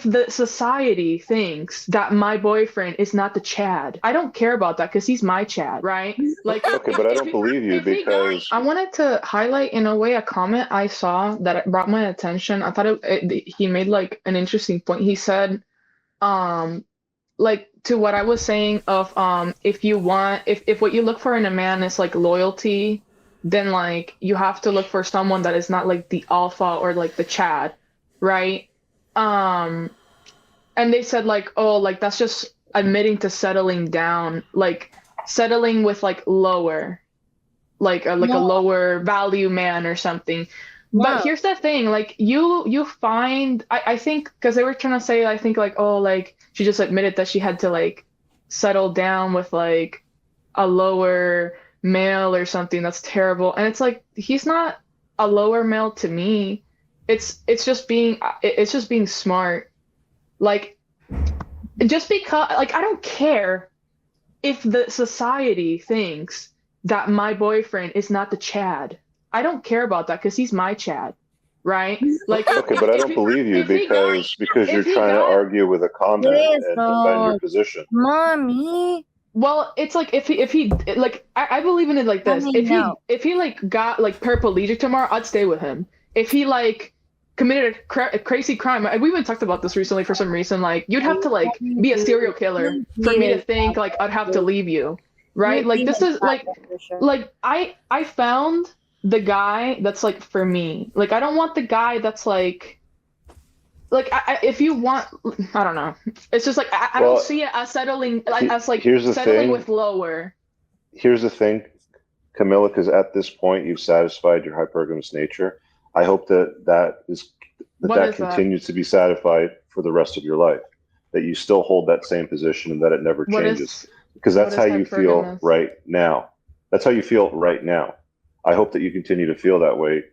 if the society thinks that my boyfriend is not the Chad, I don't care about that because he's my Chad, right? Like, Okay, but I don't believe you because I wanted to highlight in a way a comment I saw that brought my attention. I thought he made like an interesting point. He said, um, like to what I was saying of if you want if what you look for in a man is like loyalty, then like you have to look for someone that is not like the alpha or like the Chad, right? Um, and they said like, oh, like that's just admitting to settling down, like settling with like lower, like a No, lower value man or something. But no. here's the thing, like you find I think because they were trying to say I think like oh like she just admitted that she had to like settle down with like a lower male or something that's terrible. And it's like he's not a lower male to me. It's just being smart. Like just because like I don't care if the society thinks that my boyfriend is not the Chad. I don't care about that because he's my Chad, right? Like okay, but I don't believe you because you're trying to argue with a comment Yes, and defend your no. position. Mommy. well, it's like if he like I believe in it like this. Mommy, no. If he like got like paraplegic tomorrow, I'd stay with him. If he like committed a crazy crime, we even talked about this recently for some reason. Like you'd have to like be a serial killer for me to think like I'd have to leave you, right? Like this is like I found the guy that's like for me. Like I don't want the guy that's like if you want, I don't know. It's just like I Well, don't see it as settling as like here's the settling thing. with lower. Here's the thing, Camilla, because at this point you've satisfied your hypergamous nature. I hope that What is that? continues to be satisfied for the rest of your life. That you still hold that same position and that it never What changes. is Because that's what how is you feel hypergamous? right now. That's how you feel right now. I hope that you continue to feel that way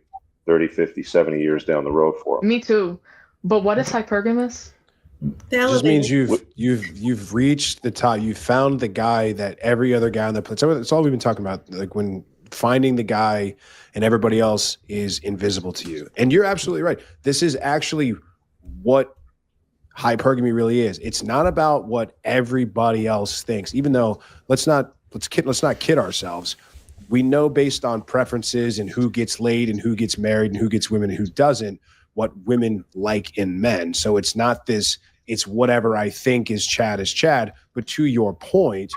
30, 50, 70 years down the road for them. Me too. But what is hypergamous? The Just means elevator. you've reached the top. You found the guy that every other guy on the planet. It's all we've been talking about. Like when finding the guy and everybody else is invisible to you. And you're absolutely right. This is actually what hypergamy really is. It's not about what everybody else thinks. Even though let's not kid ourselves. We know based on preferences and who gets laid and who gets married and who gets women and who doesn't, what women like in men. So it's not this, it's whatever I think is Chad. But to your point,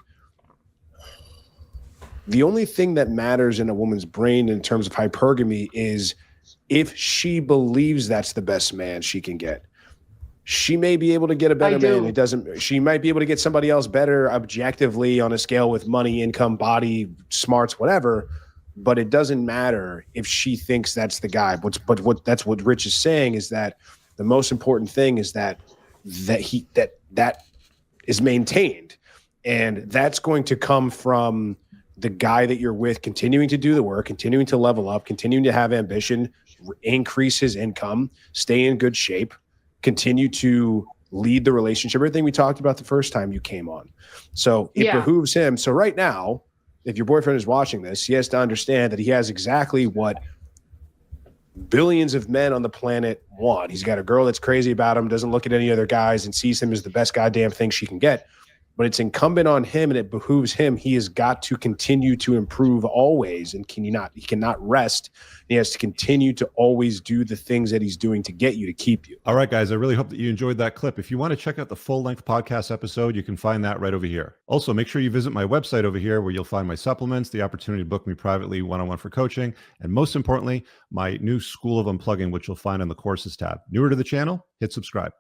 the only thing that matters in a woman's brain in terms of hypergamy is if she believes that's the best man she can get. She may be able to get a better man. It doesn't. She might be able to get somebody else better objectively on a scale with money, income, body, smarts, whatever. But it doesn't matter if she thinks that's the guy. That's what Rich is saying is that the most important thing is that is maintained, and that's going to come from the guy that you're with continuing to do the work, continuing to level up, continuing to have ambition, increase his income, stay in good shape, continue to lead the relationship, everything we talked about the first time you came on. So it behooves him. So right now, if your boyfriend is watching this, he has to understand that he has exactly what billions of men on the planet want. He's got a girl that's crazy about him, doesn't look at any other guys and sees him as the best goddamn thing she can get. But it's incumbent on him and it behooves him. He has got to continue to improve always, and he cannot rest. He has to continue to always do the things that he's doing to get you, to keep you. All right, guys, I really hope that you enjoyed that clip. If you want to check out the full-length podcast episode, you can find that right over here. Also, make sure you visit my website over here where you'll find my supplements, the opportunity to book me privately one-on-one for coaching, and most importantly, my new School of Unplugging, which you'll find on the courses tab. Newer to the channel, hit subscribe.